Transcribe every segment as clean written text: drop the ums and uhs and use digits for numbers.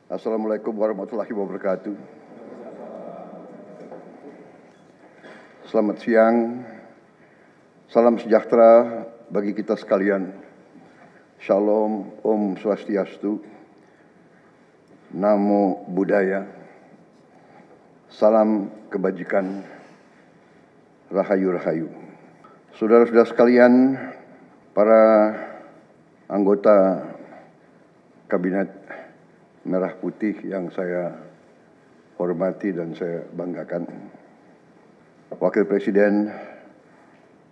Assalamualaikum warahmatullahi wabarakatuh. Selamat siang, salam sejahtera bagi kita sekalian. Shalom, Om Swastiastu, Namo Buddhaya, salam kebajikan, Rahayu-Rahayu. Saudara-saudara sekalian, para anggota Kabinet Merah Putih yang saya hormati dan saya banggakan, Wakil Presiden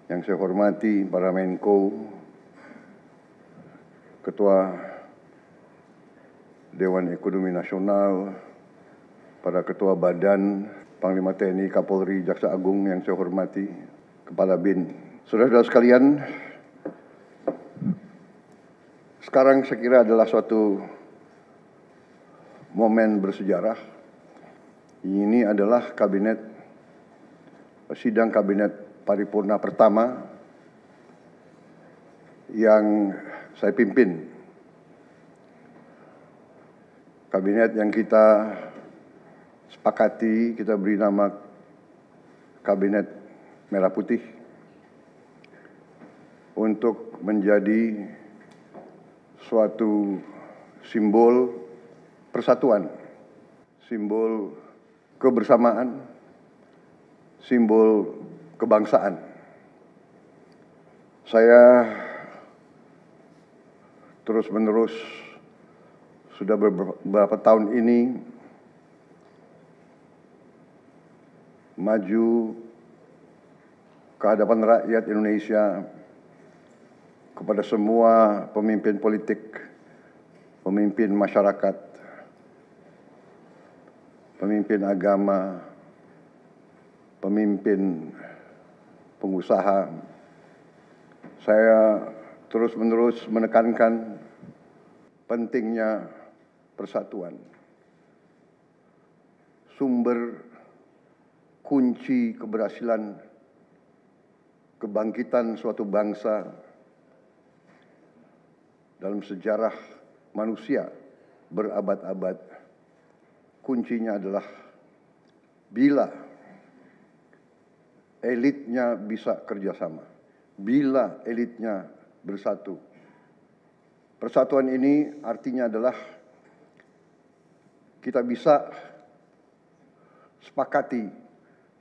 yang saya hormati, para Menko, Ketua Dewan Ekonomi Nasional, para Ketua Badan, Panglima TNI, Kapolri, Jaksa Agung yang saya hormati, Kepala BIN. Saudara-saudara sekalian, sekarang saya kira adalah suatu momen bersejarah. Ini adalah sidang kabinet paripurna pertama yang saya pimpin. Kabinet yang kita sepakati, kita beri nama Kabinet Merah Putih untuk menjadi suatu simbol persatuan, simbol kebersamaan, simbol kebangsaan. Saya terus-menerus sudah beberapa tahun ini maju ke hadapan rakyat Indonesia, kepada semua pemimpin politik, pemimpin masyarakat, pemimpin agama, pemimpin pengusaha. Saya terus-menerus menekankan pentingnya persatuan. Sumber kunci keberhasilan kebangkitan suatu bangsa dalam sejarah manusia berabad-abad, kuncinya adalah bila elitnya bisa kerjasama, bila elitnya bersatu. Persatuan ini artinya adalah kita bisa sepakati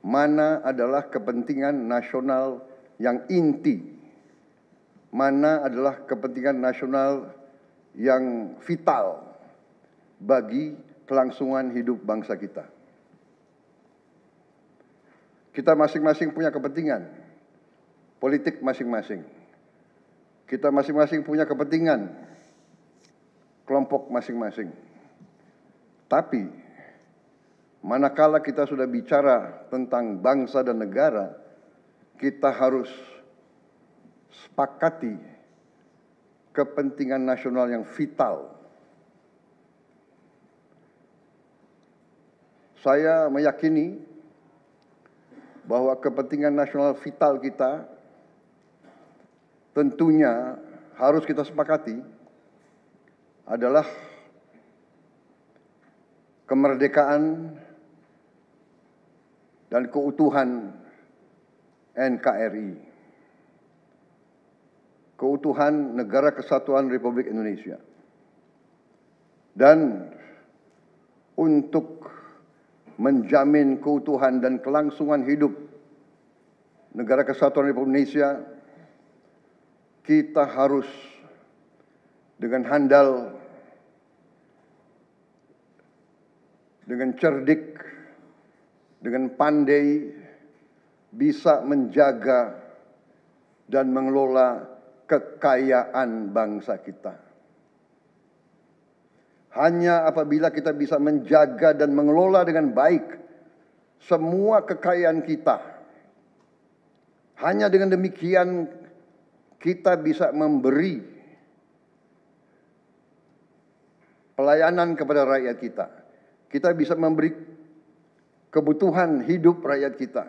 mana adalah kepentingan nasional yang inti, mana adalah kepentingan nasional yang vital bagi kelangsungan hidup bangsa kita. Kita masing-masing punya kepentingan politik masing-masing. Kita masing-masing punya kepentingan kelompok masing-masing. Tapi manakala kita sudah bicara tentang bangsa dan negara, kita harus sepakati kepentingan nasional yang vital. Saya meyakini bahwa kepentingan nasional vital kita tentunya harus kita sepakati adalah kemerdekaan dan keutuhan NKRI, keutuhan Negara Kesatuan Republik Indonesia. Dan untuk menjamin keutuhan dan kelangsungan hidup Negara Kesatuan Republik Indonesia, kita harus dengan handal, dengan cerdik, dengan pandai bisa menjaga dan mengelola kekayaan bangsa kita. Hanya apabila kita bisa menjaga dan mengelola dengan baik semua kekayaan kita, hanya dengan demikian kita bisa memberi pelayanan kepada rakyat kita. Kita bisa memberi kebutuhan hidup rakyat kita.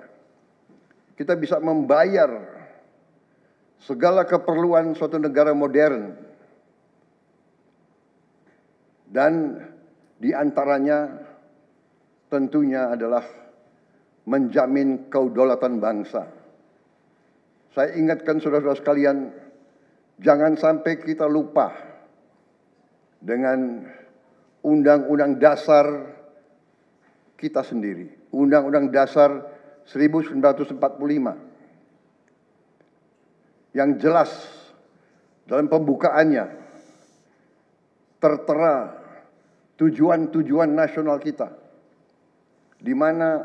Kita bisa membayar segala keperluan suatu negara modern. Dan Di antaranya tentunya adalah menjamin kedaulatan bangsa. Saya ingatkan saudara-saudara sekalian, jangan sampai kita lupa dengan Undang-Undang Dasar kita sendiri, Undang-Undang Dasar 1945, yang jelas dalam pembukaannya tertera tujuan-tujuan nasional kita, di mana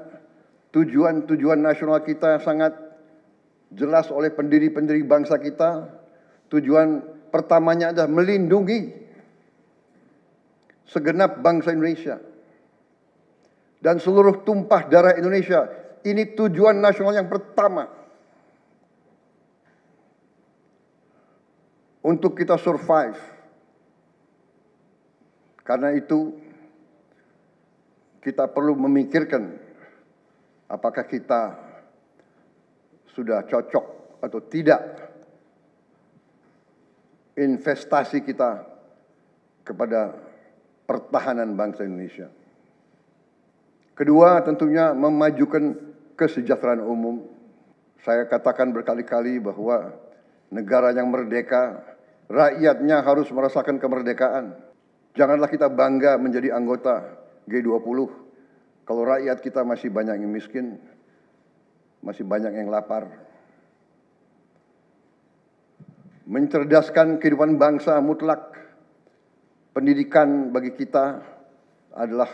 tujuan-tujuan nasional kita sangat jelas oleh pendiri-pendiri bangsa kita. Tujuan pertamanya adalah melindungi segenap bangsa Indonesia dan seluruh tumpah darah Indonesia. Ini tujuan nasional yang pertama. Untuk kita survive. Karena itu kita perlu memikirkan apakah kita sudah cocok atau tidak investasi kita kepada pertahanan bangsa Indonesia. Kedua, tentunya memajukan kesejahteraan umum. Saya katakan berkali-kali bahwa negara yang merdeka, rakyatnya harus merasakan kemerdekaan. Janganlah kita bangga menjadi anggota G20 kalau rakyat kita masih banyak yang miskin, masih banyak yang lapar. Mencerdaskan kehidupan bangsa mutlak. Pendidikan bagi kita adalah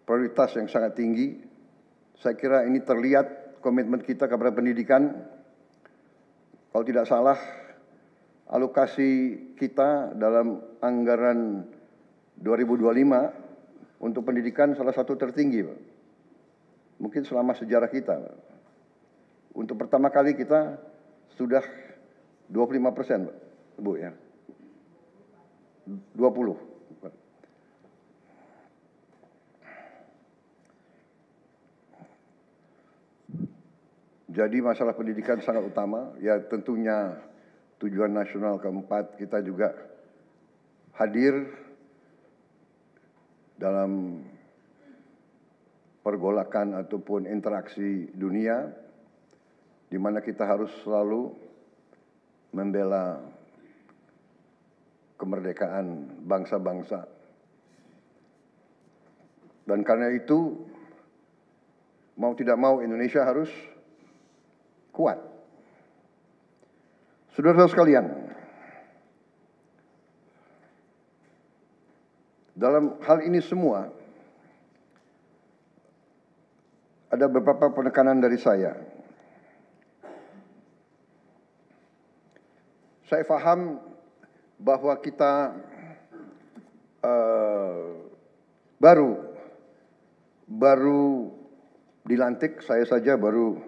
prioritas yang sangat tinggi. Saya kira ini terlihat komitmen kita kepada pendidikan. Kalau tidak salah, alokasi kita dalam anggaran 2025 untuk pendidikan salah satu tertinggi, Pak. Mungkin selama sejarah kita, Pak. Untuk pertama kali kita sudah 25%, Pak. Bu ya. 20. Pak. Jadi masalah pendidikan sangat utama. Ya tentunya tujuan nasional keempat kita juga hadir dalam pergolakan ataupun interaksi dunia, di mana kita harus selalu membela kemerdekaan bangsa-bangsa. Dan karena itu, mau tidak mau Indonesia harus kuat. Saudara-saudara sekalian, dalam hal ini semua, ada beberapa penekanan dari saya. Saya paham bahwa kita baru dilantik, saya saja baru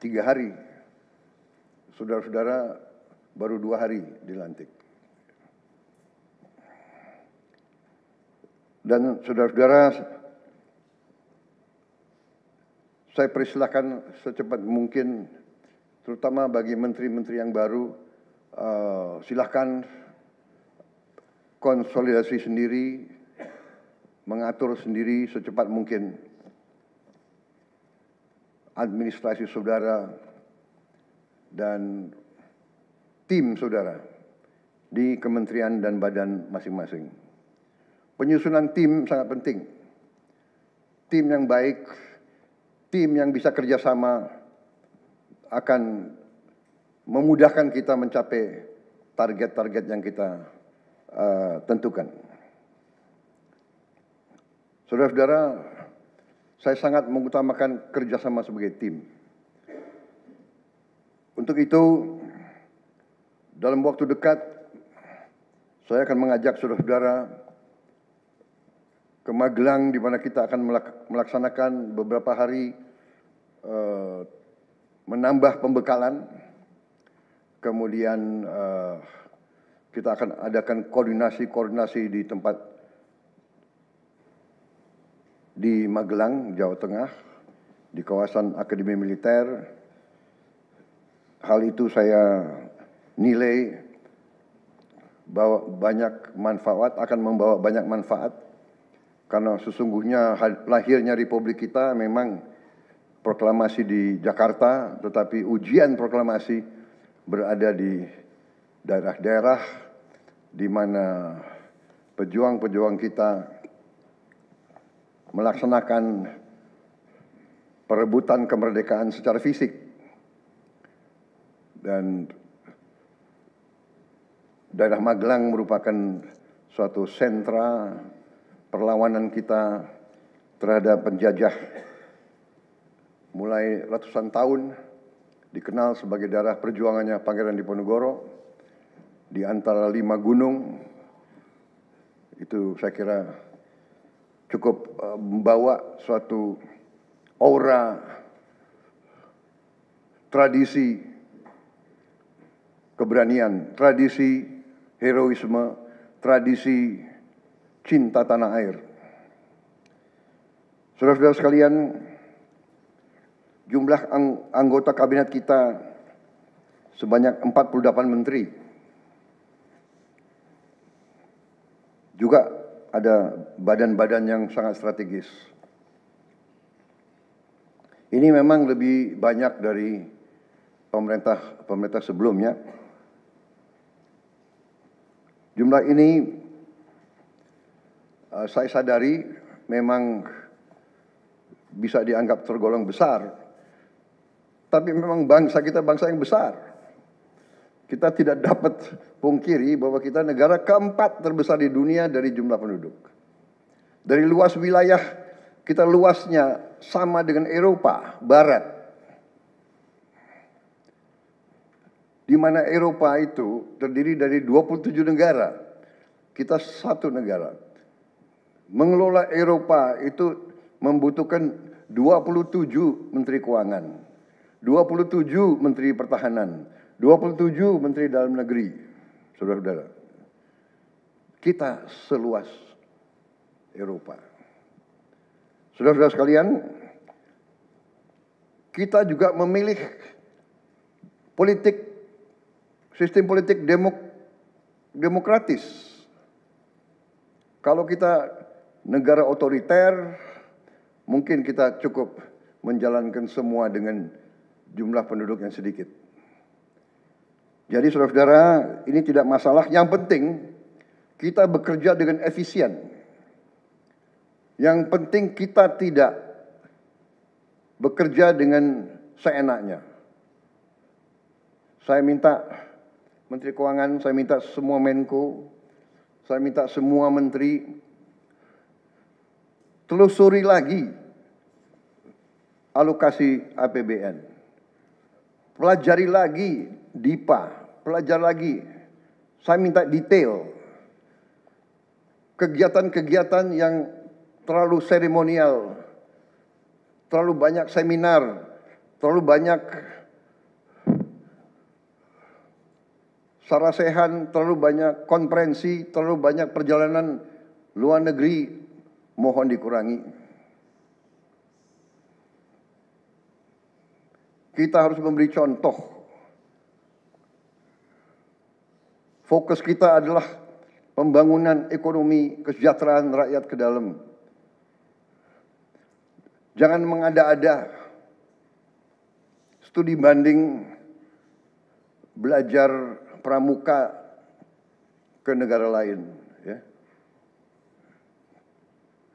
3 hari. Saudara-saudara baru 2 hari dilantik. Dan saudara-saudara, saya persilahkan secepat mungkin, terutama bagi menteri-menteri yang baru, silahkan konsolidasi sendiri, mengatur sendiri secepat mungkin administrasi saudara dan tim saudara di kementerian dan badan masing-masing. Penyusunan tim sangat penting. Tim yang baik, tim yang bisa kerjasama akan memudahkan kita mencapai target-target yang kita tentukan. Saudara-saudara, saya sangat mengutamakan kerjasama sebagai tim. Untuk itu, dalam waktu dekat, saya akan mengajak saudara-saudara ke Magelang, di mana kita akan melaksanakan beberapa hari menambah pembekalan. Kemudian kita akan adakan koordinasi di tempat di Magelang, Jawa Tengah, di kawasan Akademi Militer. Hal itu saya nilai akan membawa banyak manfaat, karena sesungguhnya lahirnya Republik kita memang proklamasi di Jakarta, tetapi ujian proklamasi berada di daerah-daerah di mana pejuang-pejuang kita melaksanakan perebutan kemerdekaan secara fisik. Dan daerah Magelang merupakan suatu sentra perlawanan kita terhadap penjajah. Mulai ratusan tahun dikenal sebagai daerah perjuangannya Pangeran Diponegoro. Di antara 5 gunung, itu saya kira cukup membawa suatu aura tradisi keberanian, tradisi heroisme, tradisi cinta tanah air. Saudara-saudara sekalian, jumlah anggota kabinet kita sebanyak 48 menteri. Juga ada badan-badan yang sangat strategis. Ini memang lebih banyak dari pemerintah sebelumnya. Jumlah ini saya sadari memang bisa dianggap tergolong besar. Tapi memang bangsa kita bangsa yang besar. Kita tidak dapat pungkiri bahwa kita negara keempat terbesar di dunia dari jumlah penduduk. Dari luas wilayah, kita luasnya sama dengan Eropa Barat. Di mana Eropa itu terdiri dari 27 negara. Kita satu negara. Mengelola Eropa itu membutuhkan 27 menteri keuangan, 27 menteri pertahanan, 27 menteri dalam negeri. Saudara-saudara, kita seluas Eropa. Saudara-saudara sekalian, kita juga memilih sistem politik demokratis. Kalau kita negara otoriter, mungkin kita cukup menjalankan semua dengan jumlah penduduk yang sedikit. Jadi saudara-saudara, ini tidak masalah. Yang penting kita bekerja dengan efisien. Yang penting kita tidak bekerja dengan seenaknya. Saya minta Menteri Keuangan, saya minta semua Menko, saya minta semua menteri telusuri lagi alokasi APBN. Pelajari lagi DIPA, pelajari lagi. Saya minta detail. Kegiatan-kegiatan yang terlalu seremonial, terlalu banyak seminar, terlalu banyak sarasehan, terlalu banyak konferensi, terlalu banyak perjalanan luar negeri, mohon dikurangi. Kita harus memberi contoh. Fokus kita adalah pembangunan ekonomi, kesejahteraan rakyat ke dalam. Jangan mengada-ada. Studi banding, belajar pramuka ke negara lain. Ya.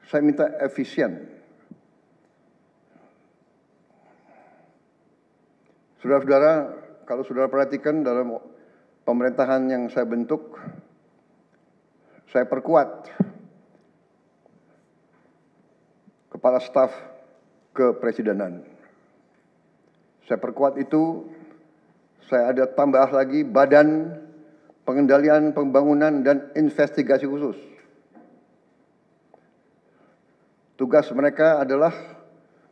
Saya minta efisien. Saudara-saudara, kalau saudara perhatikan dalam pemerintahan yang saya bentuk, saya perkuat kepala staf kepresidenan. Saya perkuat itu, saya ada tambah lagi Badan Pengendalian Pembangunan dan Investigasi Khusus. Tugas mereka adalah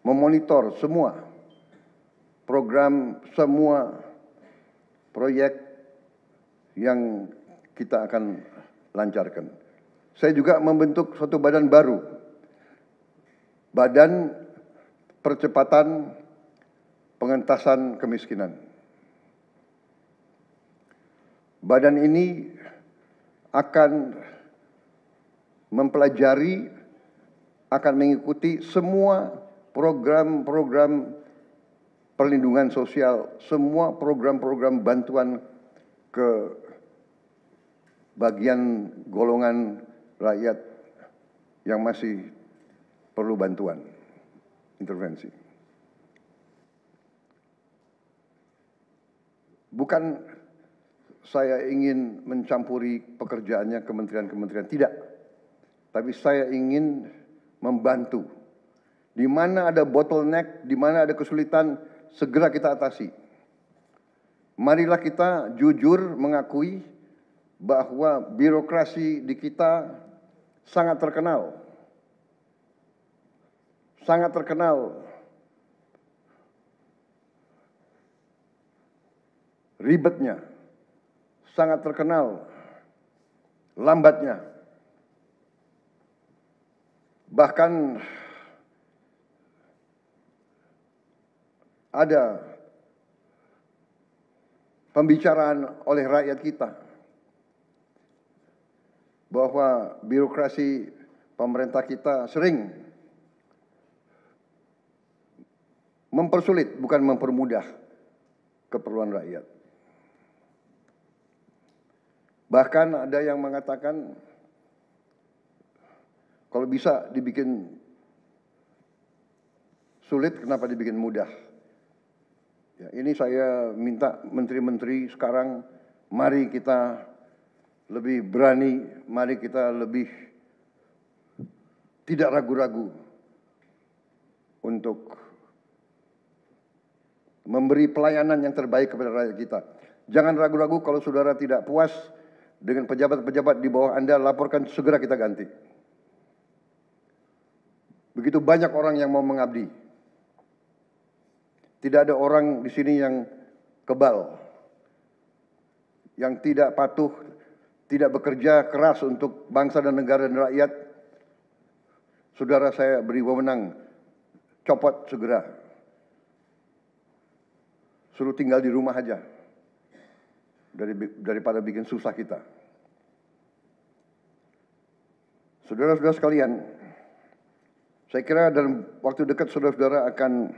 memonitor semua program, semua proyek yang kita akan lancarkan. Saya juga membentuk suatu badan baru, Badan Percepatan Pengentasan Kemiskinan. Badan ini akan mempelajari, akan mengikuti semua program-program perlindungan sosial, semua program-program bantuan ke bagian golongan rakyat yang masih perlu bantuan, intervensi. Bukan saya ingin mencampuri pekerjaannya kementerian-kementerian, tidak. Tapi saya ingin membantu. Di mana ada bottleneck, di mana ada kesulitan, segera kita atasi. Marilah kita jujur mengakui bahwa birokrasi di kita sangat terkenal. Sangat terkenal ribetnya, sangat terkenal lambatnya. Bahkan ada pembicaraan oleh rakyat kita bahwa birokrasi pemerintah kita sering mempersulit, bukan mempermudah keperluan rakyat. Bahkan ada yang mengatakan kalau bisa dibikin sulit, kenapa dibikin mudah? Ya, ini saya minta menteri-menteri sekarang, mari kita lebih berani, mari kita lebih tidak ragu-ragu untuk memberi pelayanan yang terbaik kepada rakyat kita. Jangan ragu-ragu kalau saudara tidak puas dengan pejabat-pejabat di bawah Anda, laporkan, segera kita ganti. Begitu banyak orang yang mau mengabdi. Tidak ada orang di sini yang kebal, yang tidak patuh, tidak bekerja keras untuk bangsa dan negara dan rakyat. Saudara, saya beri wewenang, copot segera. Suruh tinggal di rumah aja, daripada bikin susah kita. Saudara-saudara sekalian, saya kira dalam waktu dekat saudara-saudara akan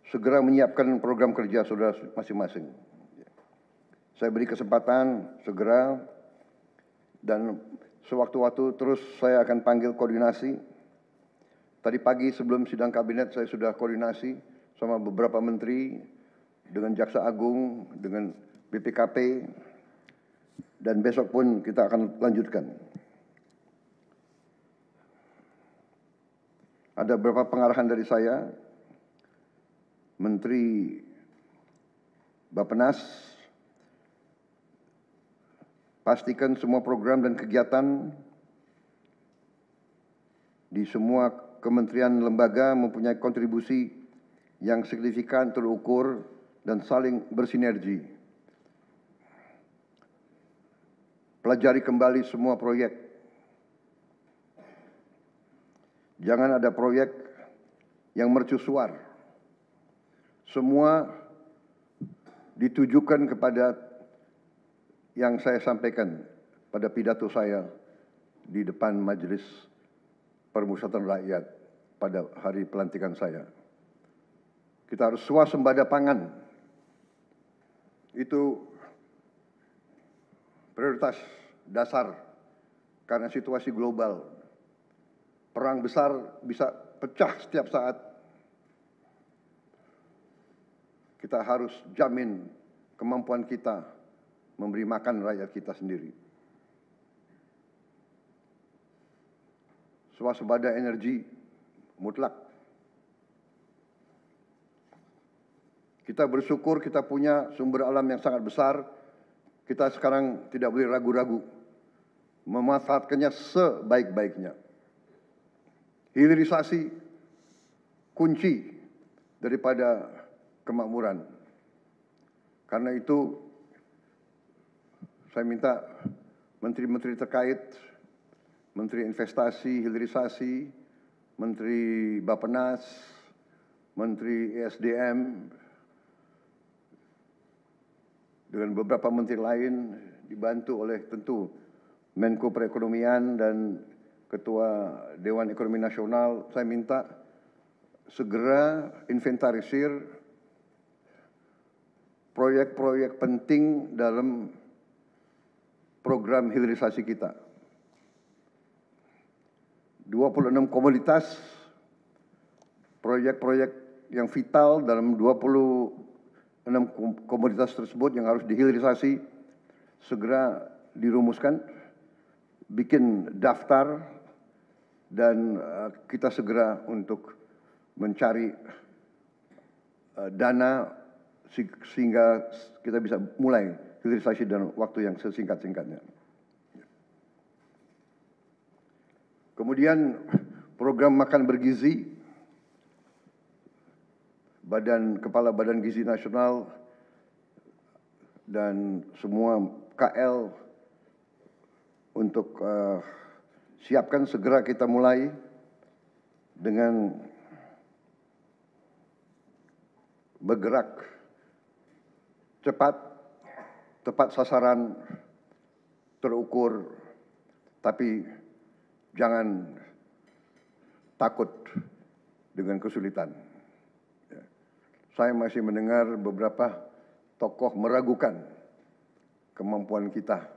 segera menyiapkan program kerja saudara masing-masing. Saya beri kesempatan segera, dan sewaktu-waktu terus saya akan panggil koordinasi. Tadi pagi sebelum sidang kabinet saya sudah koordinasi sama beberapa menteri, dengan Jaksa Agung, dengan BPKP, dan besok pun kita akan lanjutkan. Ada beberapa pengarahan dari saya, Menteri Bappenas, pastikan semua program dan kegiatan di semua kementerian lembaga mempunyai kontribusi yang signifikan, terukur, dan saling bersinergi. Pelajari kembali semua proyek. Jangan ada proyek yang mercusuar. Semua ditujukan kepada yang saya sampaikan pada pidato saya di depan Majelis Permusyawaratan Rakyat pada hari pelantikan saya. Kita harus swasembada pangan. Itu prioritas dasar karena situasi global. Perang besar bisa pecah setiap saat. Kita harus jamin kemampuan kita memberi makan rakyat kita sendiri. Swasembada energi mutlak. Kita bersyukur kita punya sumber alam yang sangat besar. Kita sekarang tidak boleh ragu-ragu memanfaatkannya sebaik-baiknya. Hilirisasi kunci daripada kemakmuran. Karena itu saya minta menteri-menteri terkait, Menteri Investasi, Hilirisasi, Menteri Bappenas, Menteri ESDM, dengan beberapa menteri lain dibantu oleh tentu Menko Perekonomian dan Ketua Dewan Ekonomi Nasional, saya minta segera inventarisir proyek-proyek penting dalam program hilirisasi kita. 26 komoditas, proyek-proyek yang vital dalam 26 komoditas tersebut yang harus dihilirisasi segera dirumuskan, bikin daftar, dan kita segera untuk mencari dana sehingga kita bisa mulai hilirisasi dalam waktu yang sesingkat-singkatnya. Kemudian program makan bergizi, Kepala Badan Gizi Nasional dan semua KL untuk siapkan segera kita mulai dengan bergerak cepat, tepat sasaran, terukur, tapi jangan takut dengan kesulitan. Saya masih mendengar beberapa tokoh meragukan kemampuan kita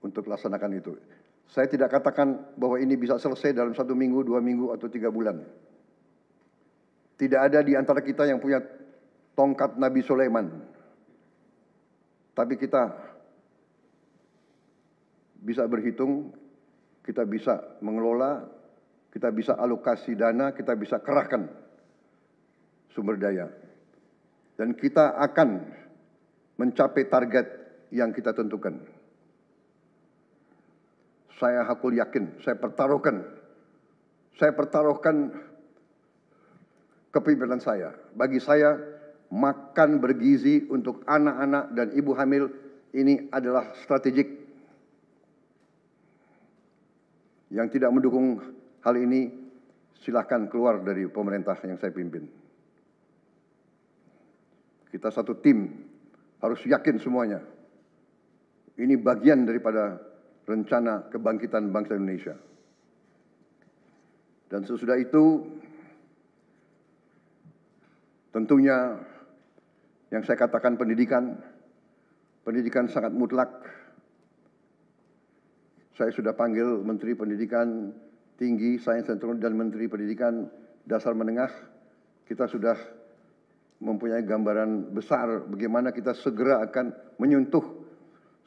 untuk laksanakan itu. Saya tidak katakan bahwa ini bisa selesai dalam 1 minggu, 2 minggu, atau 3 bulan. Tidak ada di antara kita yang punya tongkat Nabi Sulaiman. Tapi kita bisa berhitung, kita bisa mengelola, kita bisa alokasi dana, kita bisa kerahkan sumber daya. Dan kita akan mencapai target yang kita tentukan. Saya hakul yakin, saya pertaruhkan kepemimpinan saya. Bagi saya, makan bergizi untuk anak-anak dan ibu hamil ini adalah strategik. Yang tidak mendukung hal ini, silahkan keluar dari pemerintah yang saya pimpin. Kita satu tim, harus yakin semuanya. Ini bagian daripada rencana kebangkitan bangsa Indonesia. Dan sesudah itu, tentunya yang saya katakan pendidikan sangat mutlak. Saya sudah panggil Menteri Pendidikan Tinggi, Sains dan Teknologi dan Menteri Pendidikan Dasar Menengah. Kita sudah mempunyai gambaran besar bagaimana kita segera akan menyentuh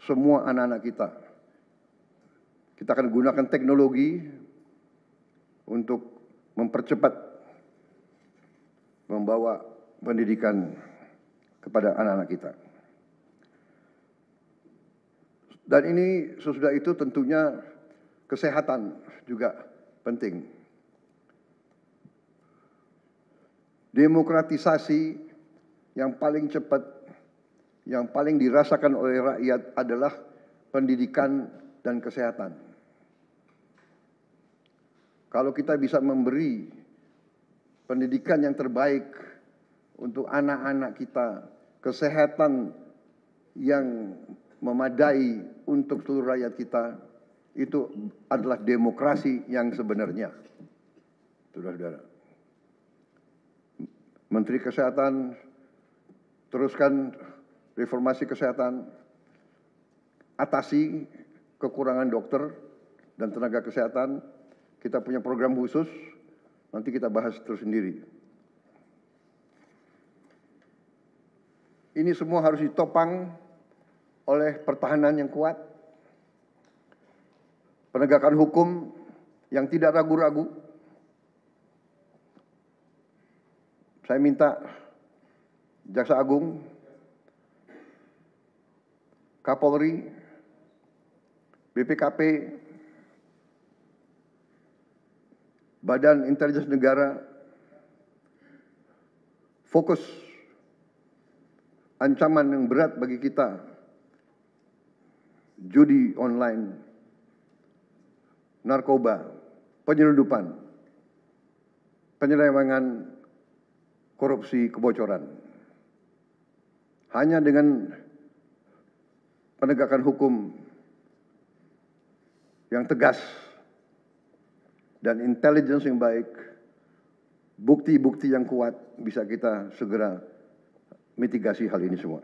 semua anak-anak kita. Kita akan gunakan teknologi untuk mempercepat membawa pendidikan kepada anak-anak kita. Dan ini sesudah itu tentunya kesehatan juga penting. Demokratisasi yang paling cepat, yang paling dirasakan oleh rakyat adalah pendidikan dan kesehatan. Kalau kita bisa memberi pendidikan yang terbaik untuk anak-anak kita, kesehatan yang memadai untuk seluruh rakyat kita, itu adalah demokrasi yang sebenarnya. Saudara-saudara, Menteri Kesehatan teruskan reformasi kesehatan, atasi kekurangan dokter dan tenaga kesehatan. Kita punya program khusus, nanti kita bahas tersendiri. Ini semua harus ditopang oleh pertahanan yang kuat, penegakan hukum yang tidak ragu-ragu. Saya minta Jaksa Agung, Kapolri, BPKP, Badan Intelijen Negara fokus ancaman yang berat bagi kita, judi online, narkoba, penyelundupan, penyelewengan, korupsi, kebocoran. Hanya dengan penegakan hukum yang tegas dan intelligence yang baik, bukti-bukti yang kuat, bisa kita segera mitigasi hal ini semua.